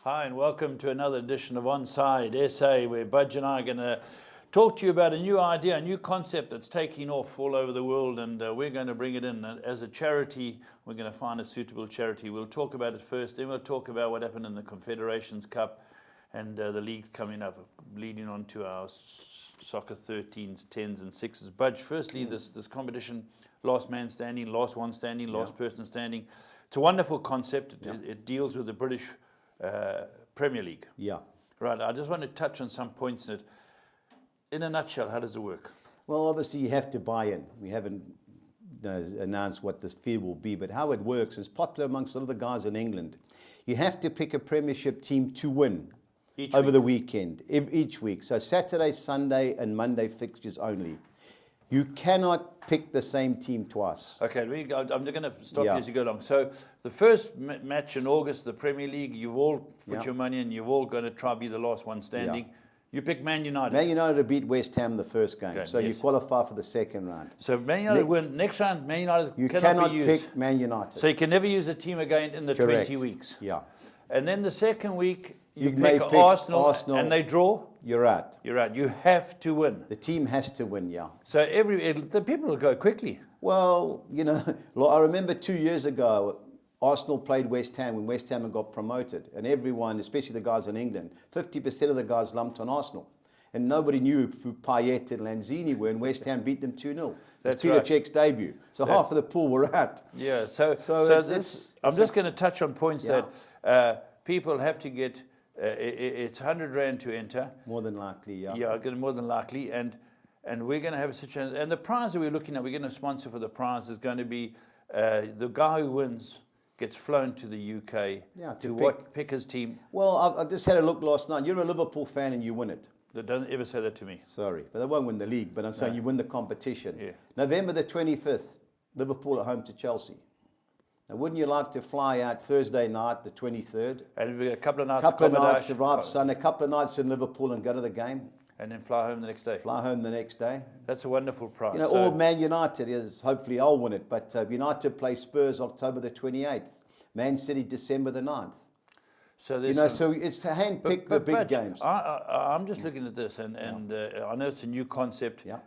Hi, and welcome to another edition of Onside SA, where Budge and I are going to talk to you about a new idea, a new concept that's taking off all over the world, and we're going to bring it in as a charity. We're going to find a suitable charity. We'll talk about it first, then we'll talk about what happened in the Confederations Cup and the leagues coming up, leading on to our soccer 13s, 10s, and 6s. Budge, firstly, this competition, last man standing, last one standing, last person standing. It's a wonderful concept. It deals with the British Premier League. Yeah. Right, I just want to touch on some points in it. In a nutshell, how does it work? Well, obviously you have to buy in. We haven't announced what this fee will be, but how it works is popular amongst a lot of the guys in England. You have to pick a Premiership team to win over the weekend, each week. So Saturday, Sunday, and Monday fixtures only. You cannot pick the same team twice. Okay, I'm going to stop you as you go along. So the first match in August, the Premier League, you've all put your money in, you've all going to try to be the last one standing. Yeah. You pick Man United. Man United to beat West Ham the first game, okay, so you qualify for the second round. So Man United win. Next round, Man United you cannot be used. pick Man United. So you can never use a team again in the Correct. 20 weeks. Yeah. And then the second week, you may pick pick Arsenal and they draw. You're out. You're out. You have to win. The team has to win, yeah. So the people will go quickly. Well, you know, I remember 2 years ago, Arsenal played West Ham when West Ham got promoted. And everyone, especially the guys in England, 50% of the guys lumped on Arsenal. And nobody knew who Payet and Lanzini were, and West Ham beat them 2-0. That's Peter Cech's debut. So half of the pool were out. Yeah, so I'm just going to touch on points that people have to get. It's 100 Rand to enter. More than likely, yeah. Yeah, more than likely. And we're going to have a situation. And the prize that we're looking at, we're going to sponsor for the prize is going to be the guy who wins gets flown to the UK to pick his team. Well, I just had a look last night. You're a Liverpool fan and you win it. Don't ever say that to me. Sorry, but they won't win the league. But I'm saying you win the competition. Yeah. November the 25th, Liverpool at home to Chelsea. Now, wouldn't you like to fly out Thursday night, the 23rd? And we got a couple of nights. Arrive Sunday, a couple of nights in Liverpool and go to the game. And then fly home the next day. Fly home the next day. That's a wonderful prize. You know, or Man United is, hopefully I'll win it, but United play Spurs October the 28th. Man City December the 9th. So so it's to handpick the big games. I'm just looking at this, and I know it's a new concept. Yeah.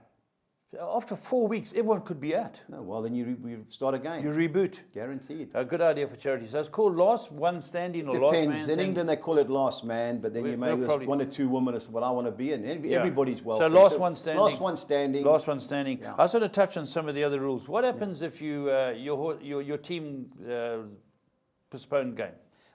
After 4 weeks, everyone could be out. No, well, then you start again. You reboot. Guaranteed. A good idea for charity. So it's called last one standing or last man standing? Depends. In England, they call it last man, but then there's one or two women that's what I want to be in. Everybody's welcome. So last one standing. Last one standing. Last one standing. Yeah. I sort of touch on some of the other rules. What happens if your team postponed game?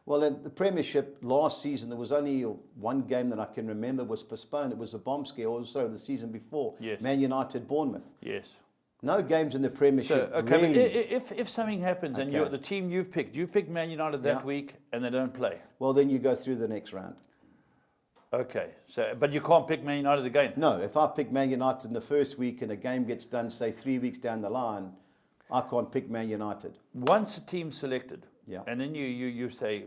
Well, in the Premiership last season, there was only one game that I can remember was postponed. It was a bomb scare, also the season before. Yes. Man United, Bournemouth. Yes. No games in the Premiership. So, okay, really. if something happens and the team you picked Man United that week and they don't play. Well, then you go through the next round. Okay, but you can't pick Man United again? No, if I pick Man United in the first week and a game gets done, say 3 weeks down the line, I can't pick Man United. Once a team's selected, and then you say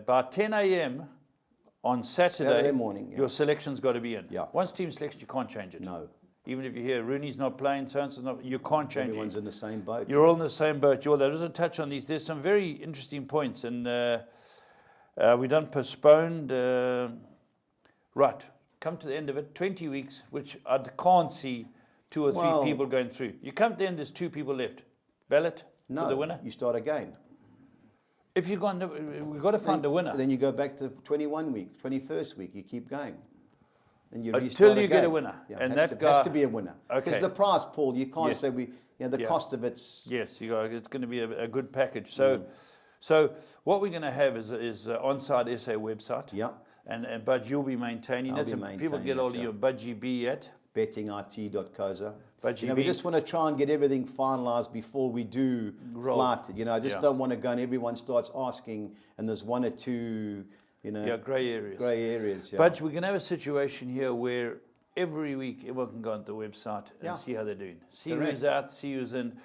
by 10 a.m. on Saturday morning, your selection's got to be in. Yeah. Once team selected, you can't change it. No. Even if you hear Rooney's not playing, so-and-so's not, you can't change it. Everyone's in the same boat. You're all in the same boat. There's a touch on these. There's some very interesting points, and we done postponed. Right, come to the end of it, 20 weeks, which I can't see 2 or 3 people going through. You come to the end, there's 2 people left. Ballot for the winner? You start again. If you've gone, we've got to find a winner. Then you go back to 21 weeks, 21st week, you keep going. And you Until you get a winner. Yeah, and that has to be a winner. Because the prize, Paul, you can't say the cost of it's... Yes, it's going to be a good package. So what we're going to have is Onside SA website. Yeah. And Budge, you'll be maintaining it. People get hold of you, Budgie B at bettingit.coza. Budgie we just want to try and get everything finalised before we do flight it. I just don't want to go and everyone starts asking and there's 1 or 2, grey areas. Yeah. Budge, we're going to have a situation here where every week everyone can go on the website and see how they're doing. See who's out, see who's in.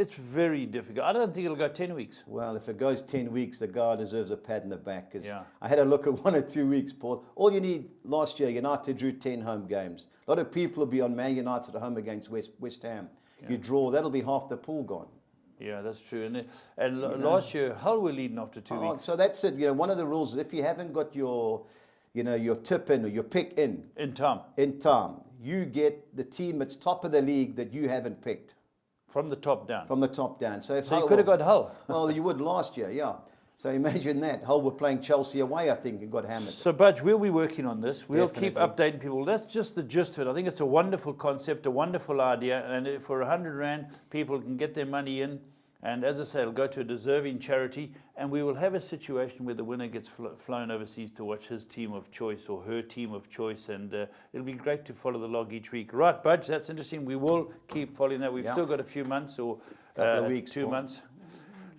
It's very difficult. I don't think it'll go 10 weeks. Well, if it goes 10 weeks, the guy deserves a pat in the back. Because I had a look at 1 or 2 weeks, Paul. All you need, last year, United drew 10 home games. A lot of people will be on Man United at home against West Ham. You draw, that'll be half the pool gone. Yeah, that's true. And last year, Hull were leading after 2 weeks. So that's it. One of the rules is if you haven't got your tip in or your pick in time, you get the team that's top of the league that you haven't picked. From the top down. From the top down. So you could have got Hull. Well, you would last year, yeah. So imagine that. Hull were playing Chelsea away, I think, and got hammered. So, Budge, we'll be working on this. We'll Definitely. keep updating people. That's just the gist of it. I think it's a wonderful concept, a wonderful idea. And for 100 Rand, people can get their money in. And as I say, it'll go to a deserving charity. And we will have a situation where the winner gets flown overseas to watch his team of choice or her team of choice. And it'll be great to follow the log each week. Right, Budge, that's interesting. We will keep following that. We've still got a few months or couple of weeks, 2 months.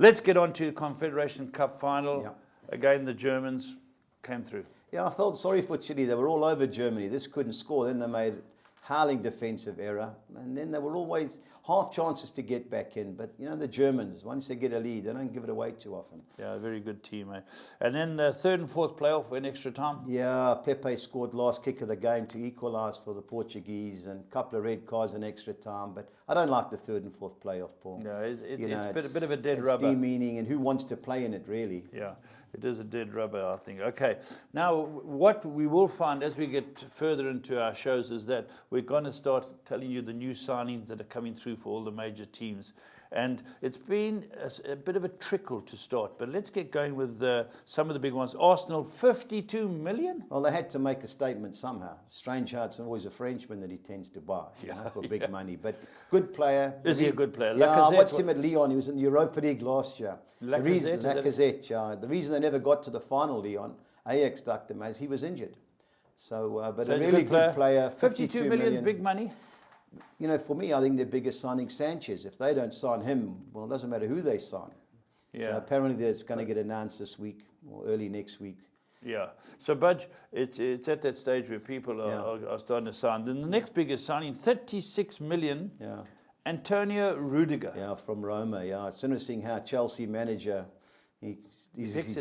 Let's get on to the Confederation Cup final. Yeah. Again, the Germans came through. Yeah, I felt sorry for Chile. They were all over Germany. This couldn't score. Then they made howling defensive error. And then there were always half chances to get back in. But, the Germans, once they get a lead, they don't give it away too often. Yeah, a very good team, eh? And then third and fourth playoff in extra time. Yeah, Pepe scored last kick of the game to equalise for the Portuguese, and a couple of red cards in extra time. But I don't like the third and fourth playoff, Paul. Yeah, it's a bit of a dead rubber. It's demeaning, and who wants to play in it, really? Yeah, it is a dead rubber, I think. Okay, now what we will find as we get further into our shows is that we're going to start telling you the new signings that are coming through for all the major teams. And it's been a bit of a trickle to start, but let's get going with some of the big ones. Arsenal, 52 million? Well, they had to make a statement somehow. Strange how it's always a Frenchman that he tends to buy for big money. But good player. Is he a good player? Yeah, I watched him at Lyon. He was in the Europa League last year. Lacazette, the reason they never got to the final, Lyon, Ajax ducked him as he was injured. So, but a really good player. 52 million, big money. For me, I think their biggest signing, Sanchez. If they don't sign him, well, it doesn't matter who they sign. Yeah. So apparently it's going to get announced this week or early next week. Yeah. So, Budge, it's at that stage where people are starting to sign. Then the next biggest signing, 36 million. Yeah. Antonio Rudiger. Yeah, from Roma. Yeah, it's interesting how Chelsea manager, he's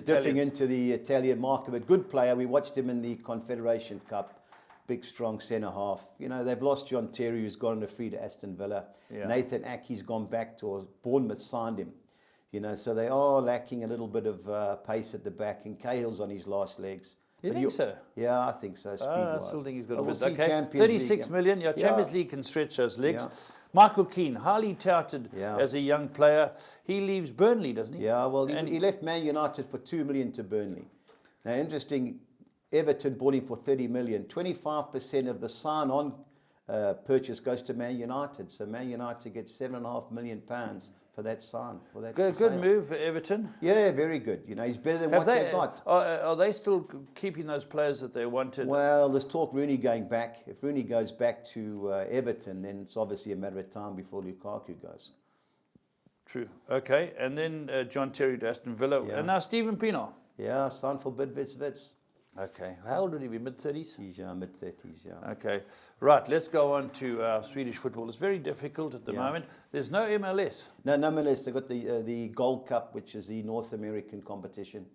dipping into the Italian market. But good player. We watched him in the Confederation Cup. Big, strong centre-half. They've lost John Terry, who's gone on a free to Aston Villa. Yeah. Nathan Ake's gone back to Bournemouth, signed him. So they are lacking a little bit of pace at the back, and Cahill's on his last legs. You think so? Yeah, I think so, speed-wise. I still think he's got a we'll bit. See okay, Champions 36 League, million. Yeah, Champions League can stretch those legs. Yeah. Michael Keane, highly touted as a young player. He leaves Burnley, doesn't he? Yeah, well, he left Man United for 2 million to Burnley. Now, interesting, Everton bought him for 30 million. 25% of the sign-on purchase goes to Man United. So Man United gets £7.5 million for that sign. For that good move for Everton. Yeah, very good. He's better than they got. Are they still keeping those players that they wanted? Well, there's talk Rooney going back. If Rooney goes back to Everton, then it's obviously a matter of time before Lukaku goes. True. Okay. And then John Terry to Aston Villa. Yeah. And now Stephen Pienaar. Yeah, signed for Bidvits. Okay. How old would he be? Mid-30s? He's mid-30s, yeah. Okay. Right, let's go on to Swedish football. It's very difficult at the moment. There's no MLS. No MLS. They've got the Gold Cup, which is the North American competition.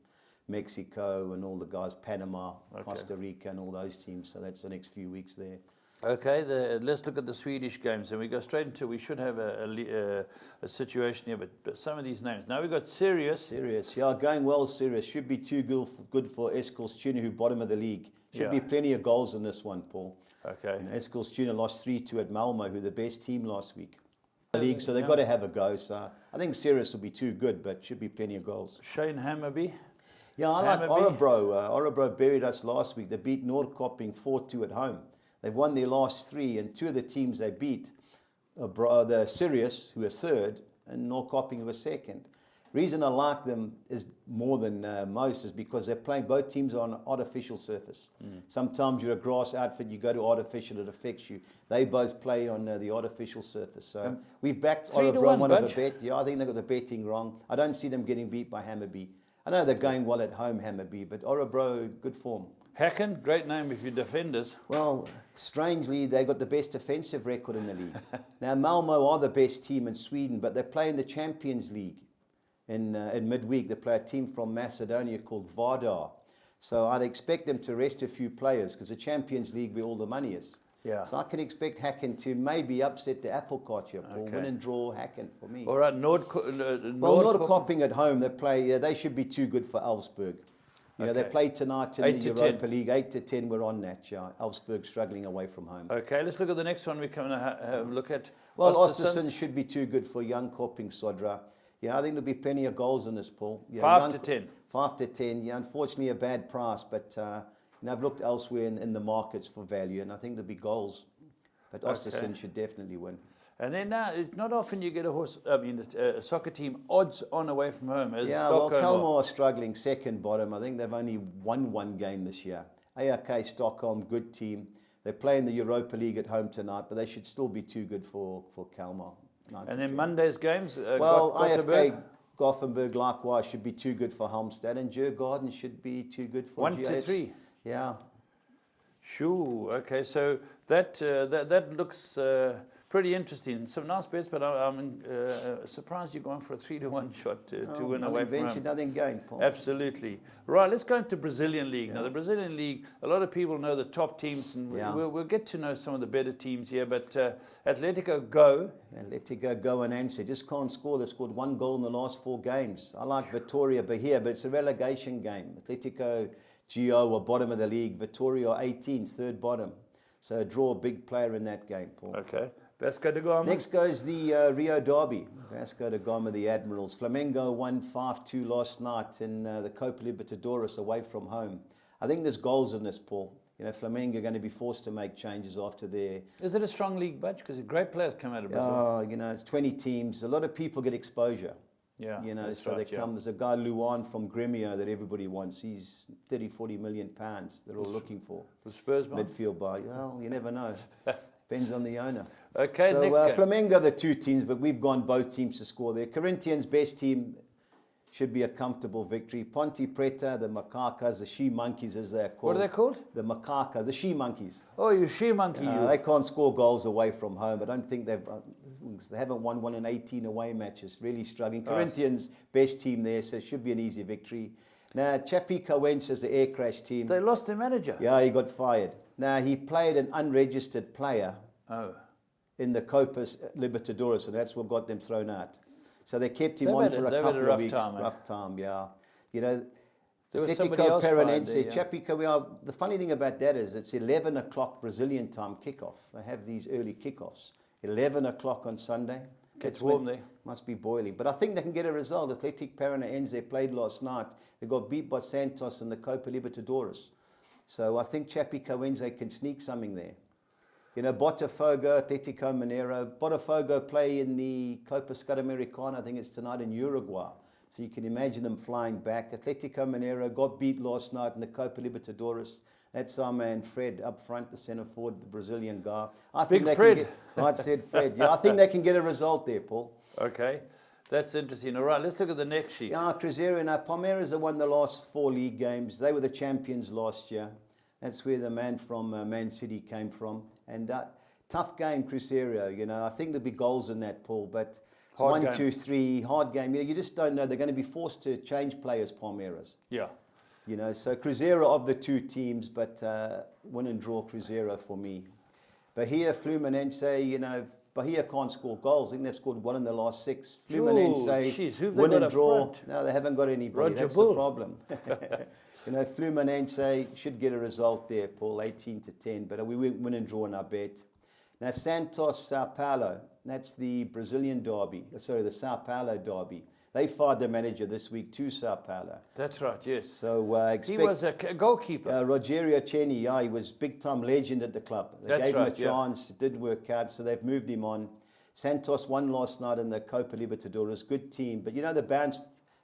Mexico and all the guys, Panama, Costa Rica and all those teams. So that's the next few weeks there. Okay, let's look at the Swedish games, and we go straight into. We should have a situation here, but some of these names. Now we've got Sirius, yeah, going well. Sirius should be too good for Eskilstuna, who bottom of the league. Should be plenty of goals in this one, Paul. Okay. And Eskilstuna lost 3-2 at Malmo, who were the best team last week. League, so they've got to have a go. So I think Sirius will be too good, but should be plenty of goals. Shane Hammarby. Yeah, I like Orebro. Orebro buried us last week. They beat Norrköping 4-2 at home. They've won their last 3, and 2 of the teams they beat are the Sirius, who are third, and Norrköping, who are second. Reason I like them is more than most is because they're playing, both teams on artificial surface. Sometimes you're a grass outfit, you go to artificial, it affects you. They both play on the artificial surface. So we've backed Orebro one of a bet. Yeah, I think they got the betting wrong. I don't see them getting beat by Hammarby. I know they're going well at home, Hammarby, but Orebro, good form. Häcken, great name if you're defenders. Well, strangely, they got the best defensive record in the league. Now, Malmo are the best team in Sweden, but they play in the Champions League in midweek. They play a team from Macedonia called Vardar. So I'd expect them to rest a few players because the Champions League where all the money is. Yeah. So I can expect Hacken to maybe upset the apple cart here, Paul. Okay. Win and draw Hacken for me. All right, Well, Noordkoping at home, they should be too good for Elfsberg. You know, they Okay. play tonight in 8 the to Europa 10. League. 8 to 10, we're on that, yeah. Elfsberg struggling away from home. Okay, let's look at the next one we're going to have a look at. Well, Ostersund. Ostersund should be too good for young Koping Sodra. Yeah, I think there'll be plenty of goals in this, Paul. Yeah, 5 to 10. 5 to 10, yeah, unfortunately a bad price, but you know, I've looked elsewhere in the markets for value, and I think there'll be goals. But Ostersund should definitely win. And then now, it's not often you get a soccer team odds on away from home. As Yeah, well, Stockholm Kalmar are struggling second bottom. I think they've only won one game this year. ARK Stockholm, good team. They play in the Europa League at home tonight, but they should still be too good for Kalmar. And then Monday's games. Well, Gothenburg. IFK Gothenburg likewise should be too good for Halmstad, and Djurgården should be too good for 1 GS. to 3. Yeah. Sure. Okay, so that looks pretty interesting. Some nice bets, but I'm surprised you're going for a 3-1 shot to win away from home. Nothing gained, Paul. Absolutely. Right, let's go into Brazilian League. Now, the Brazilian League, a lot of people know the top teams, and we'll get to know some of the better teams here, but Atletico Go. Atletico Go and answer. Just can't score. They've scored 1 goal in the last 4 games. I like Vitória Bahia, but it's a relegation game. Atletico Gio are bottom of the league. Vitória are 18th, third bottom. So draw a big player in that game, Paul. Okay. Vasco da Gama. Next goes the Rio Derby. Vasco da Gama, the Admirals. Flamengo won 5-2 last night in the Copa Libertadores away from home. I think there's goals in this, Paul. You know, Flamengo are going to be forced to make changes after their... Is it a strong league, Budge? Because great players come out of Brazil. Oh, you know, it's 20 teams. A lot of people get exposure. Yeah, you know, so right, there comes a guy, Luan from Gremio, that everybody wants. He's 30-40 million pounds they're all looking for. The Spurs one? Midfield buy. Well, you never know. Depends on the owner. Okay, so, next game. Flamengo, the 2 teams, but we've gone both teams to score there. Corinthians' best team should be a comfortable victory. Ponte Preta, the Macacas, the she-monkeys as they're called. What are they called? The Macacas, the she-monkeys. Oh, you she-monkey, you. They can't score goals away from home. I don't think they haven't won one in 18 away matches. Really struggling. Corinthians' best team there, so it should be an easy victory. Now, Chapi Coenza is the air crash team. They lost their manager. Yeah, he got fired. Now, he played an unregistered player in the Copa Libertadores, and that's what got them thrown out. So they kept him on for a couple of weeks. Rough time, yeah. You know, Atletico Paranense, Chapi, the funny thing about that is it's 11 o'clock Brazilian time kickoff. They have these early kickoffs. 11 o'clock on Sunday. Gets warm there. Must be boiling. But I think they can get a result. Athletic Paranaense played last night. They got beat by Santos in the Copa Libertadores. So I think Chapi Coenza can sneak something there. You know, Botafogo, Atletico Mineiro. Botafogo play in the Copa Sudamericana, I think it's tonight in Uruguay. So you can imagine them flying back. Atletico Mineiro got beat last night in the Copa Libertadores. That's our man Fred up front, the centre forward, the Brazilian guy. I think Big Fred. I said Fred. Yeah, I think they can get a result there, Paul. Okay, that's interesting. All right, let's look at the next sheet. Yeah, Cruzeiro. Now, Palmeiras have won the last 4 league games. They were the champions last year. That's where the man from Man City came from. And tough game, Cruzeiro. You know, I think there'll be goals in that, Paul. But it's 1, 2, 3, hard game. You know, you just don't know. They're going to be forced to change players, Palmeiras. Yeah. You know, so Cruzeiro of the 2 teams, but win and draw Cruzeiro for me. Bahia, Fluminense, you know, Bahia can't score goals. I think they've scored 1 in the last 6. Fluminense, win and draw. No, they haven't got anybody. That's the problem. You know, Fluminense should get a result there, Paul, 18 to 10. But we win and draw in our bet. Now, Santos, Sao Paulo. That's the Brazilian derby. Sorry, the Sao Paulo derby. They fired the manager this week to Sao Paulo. That's right, yes. So expect... He was a goalkeeper. Rogerio Ceni, yeah, he was big-time legend at the club. They gave him a chance. It didn't work out, so they've moved him on. Santos won last night in the Copa Libertadores. Good team. But you know the bounce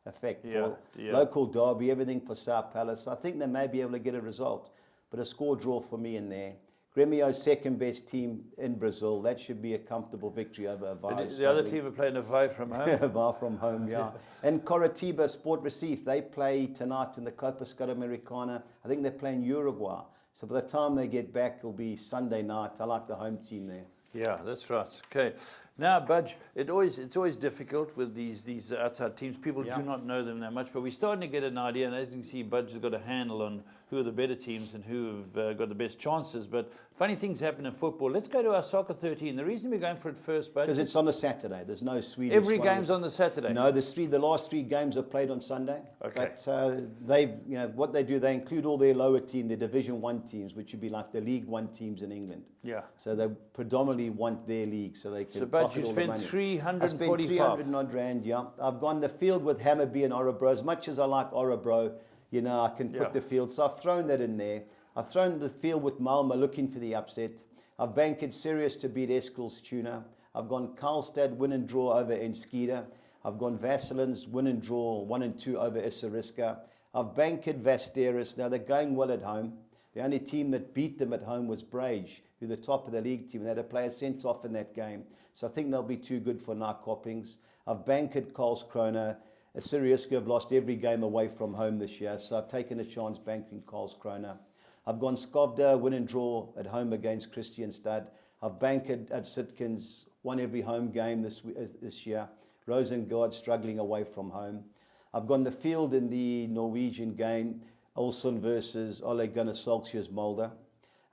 effect, Paul. Local derby, everything for Sao Paulo. So I think they may be able to get a result. But a score draw for me in there. Gremio's second best team in Brazil. That should be a comfortable victory over Avaí. The other team are playing Avaí from home. Avaí from home, yeah. And Coritiba Sport Recife, they play tonight in the Copa Sudamericana. I think they're playing Uruguay. So by the time they get back, it'll be Sunday night. I like the home team there. Yeah, that's right. Okay. Now, Budge, it's always difficult with these outside teams. People Yeah. do not know them that much, but we're starting to get an idea. And as you can see, Budge has got a handle on who are the better teams and who have got the best chances. But funny things happen in football. Let's go to our Soccer 13. The reason we're going for it first, Budge, Because it's on a Saturday. There's no Swedish. every game's on the Saturday. No, the last 3 games are played on Sunday. Okay. But what they do, they include all their lower team, their Division 1 teams, which would be like the League 1 teams in England. Yeah. So they predominantly want their league, so they can. So, Budge, pocket you all the spent money. 345. I spent 300 odd rand. Yeah, I've gone the field with Hammarby and Orebro. As much as I like Orebro, I can put the field. So I've thrown that in there. I've thrown the field with Malmo, looking for the upset. I've banked Sirius to beat Eskilstuna. I've gone Karlstad win and draw over Enskede. I've gone Vasselins win and draw 1 and 2 over Iseriska. I've banked Vasteris. Now they're going well at home. The only team that beat them at home was Brage, who are the top of the league team. They had a player sent off in that game. So I think they'll be too good for Narkoppings. I've banked Karlskrona. Siriuska have lost every game away from home this year, so I've taken a chance banking Karlskrona. I've gone Skovda, win and draw at home against Kristianstad. I've banked at Sitkins, won every home game this year. Rosengård struggling away from home. I've gone the field in the Norwegian game, Olsson versus Ole Gunnar Solskjaer's Molde.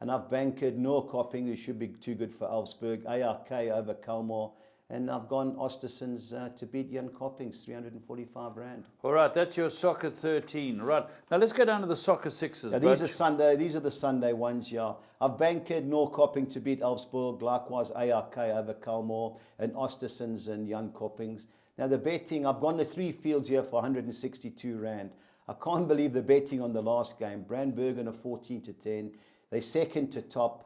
And I've banked Norrköping, who should be too good for Elfsborg, ARK over Kalmar. And I've gone Ostersund's to beat Jan Koppings, 345 rand. All right, that's your Soccer 13. Right. Now let's go down to the Soccer 6s. Now, these are the Sunday ones, yeah. I've banked Norrköping to beat Elfsborg, likewise ARK over Kalmar, and Ostersund's and Jan Koppings. Now the betting, I've gone the 3 fields here for 162 rand. I can't believe the betting on the last game. Brandbergen are 14 to 10. They're second to top.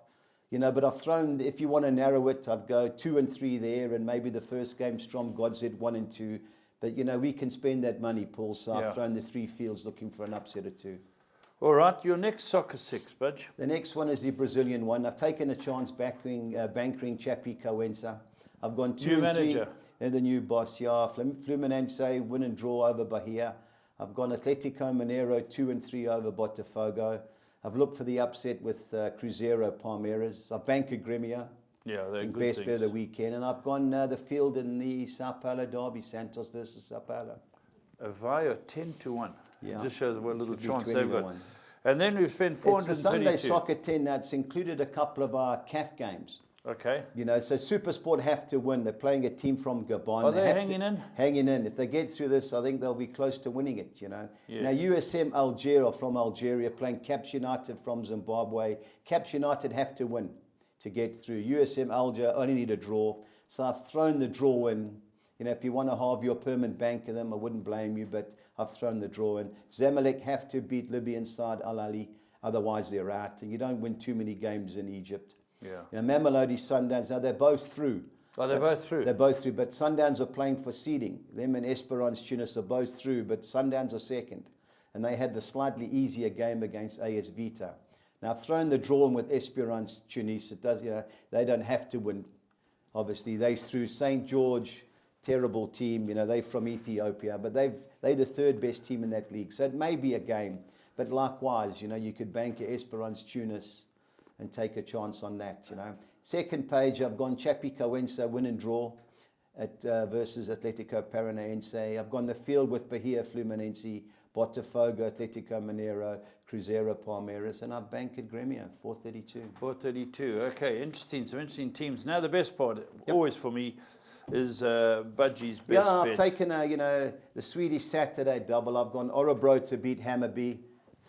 But I've thrown, if you want to narrow it, I'd go 2 and 3 there, and maybe the first game, Strom Godzed 1 and 2. But, we can spend that money, Paul, so I've thrown the 3 fields looking for an upset or 2. All right, your next Soccer 6, Budge. The next one is the Brazilian one. I've taken a chance bankering Chapi Coenza. I've gone 2 and 3. Manager. And the new boss, yeah. Fluminense, win and draw over Bahia. I've gone Atletico Mineiro, 2 and 3 over Botafogo. I've looked for the upset with Cruzeiro Palmeiras. I've banked Gremio. Yeah, they're in good best things. bet of the weekend. And I've gone the field in the Sao Paulo derby, Santos versus Sao Paulo. Avayo 10 to 1. Yeah. It just shows what little Should be chance 20 they've to got. 1. And then we've spent 432. It's the Sunday Soccer 10. Now, it's included a couple of our CAF games. Okay. So SuperSport have to win. They're playing a team from Gabon. Are they have hanging in? Hanging in. If they get through this, I think they'll be close to winning it, Yeah. Now, USM Algeria from Algeria playing Caps United from Zimbabwe. Caps United have to win to get through. USM Alger only need a draw. So I've thrown the draw in. If you want to halve your permanent bank of them, I wouldn't blame you, but I've thrown the draw in. Zamalek have to beat Libyan side Al Ahly, otherwise they're out. And you don't win too many games in Egypt. Yeah. Mamelodi, Sundowns, now they're both through. Oh, they're both through? They're both through, but Sundowns are playing for seeding. Them and Esperance Tunis are both through, but Sundowns are second. And they had the slightly easier game against AS Vita. Now, I've thrown the draw in with Esperance Tunis. It does, they don't have to win, obviously. They're through. St. George, terrible team. They're from Ethiopia, but they're the 3rd best team in that league. So it may be a game. But likewise, you could bank Esperance Tunis and take a chance on that, Second page, I've gone Chapi Coenza, win and draw at versus Atletico Paranaense. I've gone the field with Bahia Fluminense, Botafogo, Atletico Mineiro, Cruzeiro Palmeiras, and I've banked Gremio, 432. 432, okay, interesting, some interesting teams. Now the best part, always for me, is Budgie's best Yeah, I've bet. taken, the Swedish Saturday double. I've gone Orebro to beat Hammarby,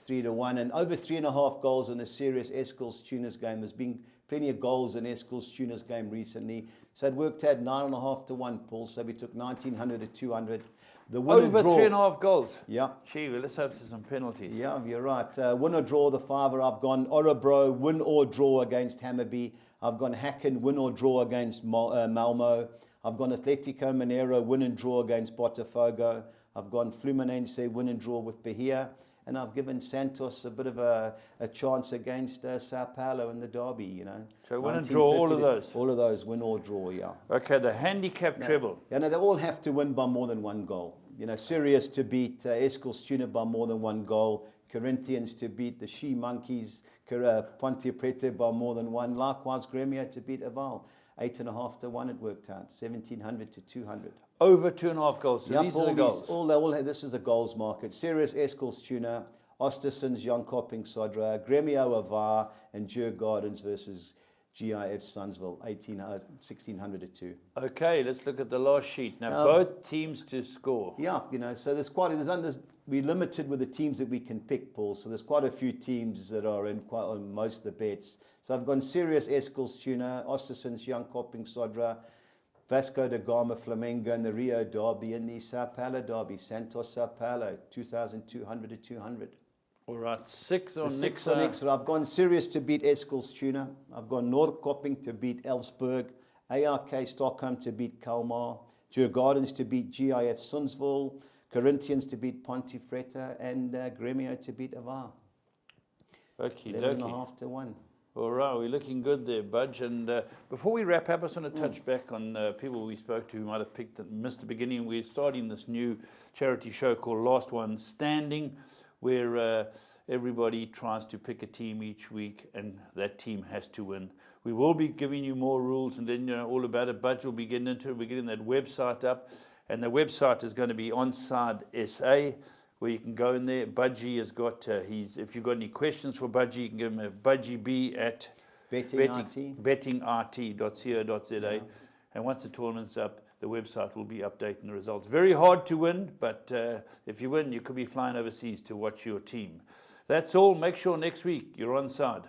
3 to 1, and over 3.5 goals in a serious Eskilstuna's game. There's been plenty of goals in Eskilstuna's game recently. So it worked out 9.5 to 1, Paul. So we took 1,900 to 200. The win Over and draw, 3.5 goals? Yeah. Gee, well, let's hope there's some penalties. Yeah, you're right. Win or draw, the fiver. I've gone Orebro, win or draw against Hammarby. I've gone Häcken, win or draw against Malmo. I've gone Atletico Mineiro, win and draw against Botafogo. I've gone Fluminense, win and draw with Bahia. And I've given Santos a bit of a chance against Sao Paulo in the derby, So win and draw all of those? All of those, win or draw, yeah. Okay, the handicap treble. They all have to win by more than 1 goal. Sirius to beat Eskilstuna by more than 1 goal. Corinthians to beat the She Monkeys. Ponte Prete by more than 1. Likewise, Gremio to beat Aval. 8.5 to 1 it worked out, 1,700 to 200. Over 2.5 goals. So Yep, these are the goals. This is the goals market. Sirius Eskils Tuna, Ostersons, Jonkoping Sodra, Gremio Avar, and Djur Gardens versus GIF Sunsville, 1,600 to 2. Okay, let's look at the last sheet. Now, both teams to score. Yeah, so we're limited with the teams that we can pick, Paul. So there's quite a few teams that are on most of the bets. So I've gone Sirius Eskils Tuna, Ostersons, Jonkoping Sodra, Vasco da Gama, Flamengo, and the Rio Derby, and the Sao Paulo Derby, Santos Sao Paulo, 2,200 to 200. All right, 6 on Six on Nixa. I've gone Sirius to beat Eskils Tuna. I've gone Norrköping to beat Elfsborg, ARK Stockholm to beat Kalmar, Djur Gardens to beat GIF Sundsvall, Corinthians to beat Pontifretta, and Gremio to beat Avar. Okay, 11.5 to 1. All right, we're looking good there, Budge. And before we wrap up, I just want to touch back on people we spoke to who might have missed the beginning. We're starting this new charity show called Last One Standing, where everybody tries to pick a team each week, and that team has to win. We will be giving you more rules, and then all about it. Budge will be getting into it. We're getting that website up, and the website is going to be Onside SA, where you can go in there. Budgie has got, if you've got any questions for Budgie, you can give him a budgieb at bettingrt.co.za. And once the tournament's up, the website will be updating the results. Very hard to win, but if you win, you could be flying overseas to watch your team. That's all. Make sure next week you're onside.